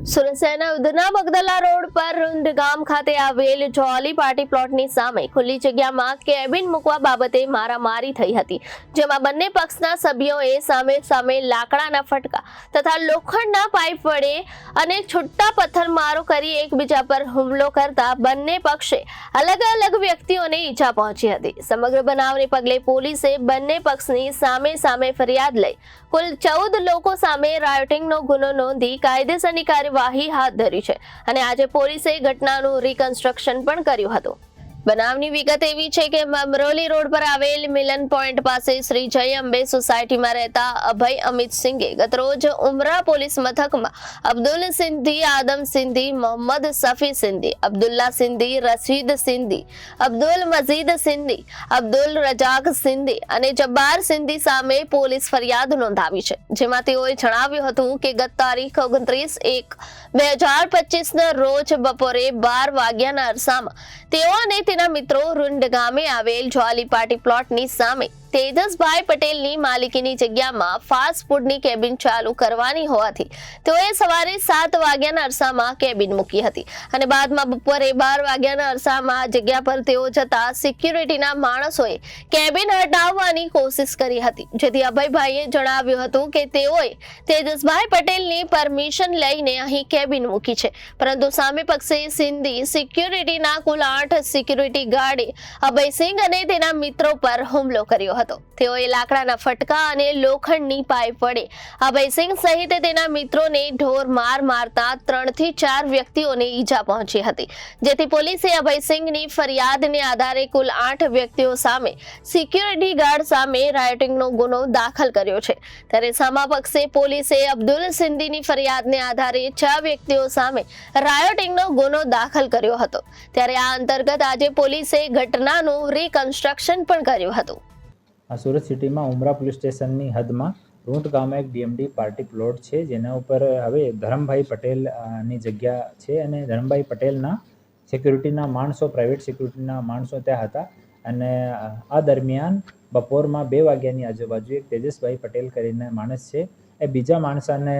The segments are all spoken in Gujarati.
સુરત શહેરના ઉધના બગદલા રોડ પર રૂંદ ગામ ખાતે આવેલ જોલી પાર્ટી પ્લોટની સામે ખુલ્લી જગ્યામાં કેબિન મૂકવા બાબતે મારામારી થઈ હતી, જેમાં બંને પક્ષના સભ્યોએ સામે સામે લાકડાના ફટકા તથા લોખંડના પાઇપ વડે અને છૂટા પથ્થરમારો કરી એકબીજા પર હુમલો કરતા બંને પક્ષે અલગ અલગ વ્યક્તિઓને ઈજા પહોંચી હતી। સમગ્ર બનાવને પગલે પોલીસે બંને પક્ષની સામે ફરિયાદ લઈ કુલ 14 લોકો સામે રાયોટિંગનો ગુનો નોંધી કાયદેસરની કાર્યવાહી હાથ ધરી છે અને આજે પોલીસે ઘટનાનું રિકન્સ્ટ્રક્શન પણ કર્યું હતું। બનાવની વિગત એવી છે કે મમરોલી રોડ પર આવેલ મિલન પોઈન્ટ પાસે શ્રી જય અંબે સોસાયટીમાં રહેતા અભય અમિત સિંઘે ગતરોજ ઉમરા પોલીસ મથકમાં અબ્દુલ સિંધી, આદમ સિંધી, મોહમ્મદ સફી સિંધી, અબ્દુલ્લા સિંધી, રશીદ સિંધી, અબ્દુલ મજીદ સિંધી, અબ્દુલ રજાક સિંધી અને જબ્બાર સિંધી સામે પોલીસ ફરિયાદ નોંધાવી છે, જેમાં તેઓએ જણાવ્યું હતું કે ગત તારીખ 29/1/2025 રોજ બપોરે 12 વાગ્યાના અરસામાં તેઓ અને તેના મિત્રો રૂંડ ગામે આવેલ જોલી પાર્ટી પ્લોટની સામે તેજસભાઈ પટેલની માલિકીની જગ્યામાં ફાસ્ટ ફૂડની કેબિન ચાલુ કરવાની હોવાથી તેઓએ સવારે 7 વાગ્યાના અરસામાં કેબિન મૂકી હતી અને બાદમાં બપોરે 12 વાગ્યાના અરસામાં જગ્યા પર તેઓ જતા સિક્યુરિટીના માણસોએ કેબિન હટાવવાની કોશિશ કરી હતી, જેથી અભયભાઈએ જણાવ્યું હતું કે તેઓએ તેજસભાઈ પટેલની પરમિશન લઈને અહીં કેબિન મૂકી છે, પરંતુ સામે પક્ષે સિંધી સિક્યુરિટીના કુલ 8 સિક્યુરિટી ગાર્ડે અભયસિંહ અને તેના મિત્રો પર હુમલો કર્યો હતો। તેઓએ લાકડાના ફટકા અને લોખંડની પાઇપ વડે અભયસિંહ સહિત તેના મિત્રોને ઢોર મારતા 3 થી 4 વ્યક્તિઓને ઈજા પહોંચી હતી, જેથી પોલીસે અભયસિંહની ફરિયાદને આધારે કુલ 8 વ્યક્તિઓ સામે સિક્યુરિટી ગાર્ડ સામે રાયોટિંગનો ગુનો દાખલ કર્યો છે। ત્યારે સામા પક્ષે પોલીસે અબ્દુલ સિંધીની ફરિયાદને આધારે 6 વ્યક્તિઓ સામે રાયોટિંગનો ગુનો દાખલ કર્યો હતો। ત્યારે આ અંતર્ગત આજે પોલીસે ઘટનાનું રિકન્સ્ટ્રક્શન પણ કર્યું હતું। સુરત સિટીમાં ઉમરા પોલીસ સ્ટેશનની હદમાં રૂંટ ગામમાં એક ડીએમડી પાર્ટી પ્લોટ છે, જેના ઉપર હવે ધરમભાઈ પટેલની જગ્યા છે અને ધરમભાઈ પટેલના સિક્યુરિટીના માણસો, પ્રાઇવેટ સિક્યુરિટીના માણસો ત્યાં હતા અને આ દરમિયાન બપોરમાં 2 વાગ્યાની આજુબાજુ એક તેજસભાઈ પટેલ કરીને માણસ છે, એ બીજા માણસાને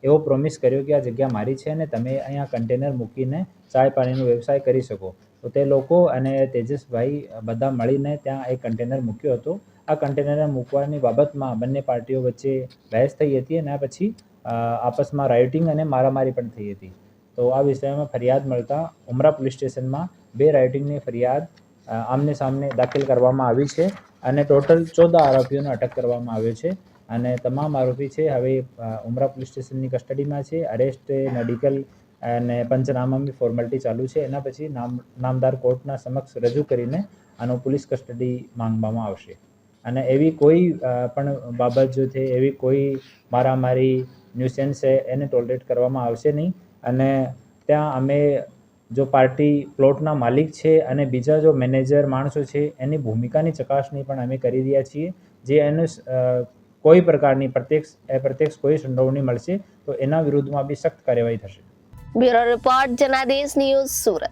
એવો પ્રોમિસ કર્યો કે આ જગ્યા મારી છે અને તમે અહીંયા કન્ટેનર મૂકીને ચાય પાણીનો વ્યવસાય કરી શકો। તો તે લોકો અને તેજસભાઈ બધા મળીને ત્યાં એક કન્ટેનર મૂક્યો હતો। આ કન્ટેનર મૂકવાની બાબતમાં બંને પાર્ટીઓ વચ્ચે બહેસ થઈ હતી અને પછી આપસમાં રાયોટિંગ અને મારામારી પણ થઈ હતી। તો આ વિષયમાં ફરિયાદ મળતા ઉમરા પોલીસ સ્ટેશનમાં 2 રાયોટિંગની ફરિયાદ આમને સામને દાખલ કરવામાં આવી છે અને ટોટલ 14 આરોપીઓને અટક કરવામાં આવ્યો છે અને તમામ આરોપી છે હવે ઉમરા પોલીસ સ્ટેશનની કસ્ટડીમાં છે। અરેસ્ટ, મેડિકલ અને પંચનામાની ફોર્માલિટી ચાલુ છે, એના પછી નામદાર કોર્ટના સમક્ષ રજૂ કરીને આનો પોલીસ કસ્ટડી માંગવામાં આવશે અને એવી કોઈ પણ બાબત જો છે, એવી કોઈ મારામારી, ન્યુસેન્સ છે એને ટોલરેટ કરવામાં આવશે નહીં અને ત્યાં અમે જો પાર્ટી પ્લોટના માલિક છે અને બીજા જો મેનેજર માણસો છે એની ભૂમિકાની ચકાસણી પણ અમે કરી રહ્યા છીએ, જે એને કોઈ પ્રકારની પ્રત્યક્ષ કોઈ સંડોવણી મળશે તો એના વિરુદ્ધમાં બી સખ્ત કાર્યવાહી થશે। Bureau report Janadesh news Surat.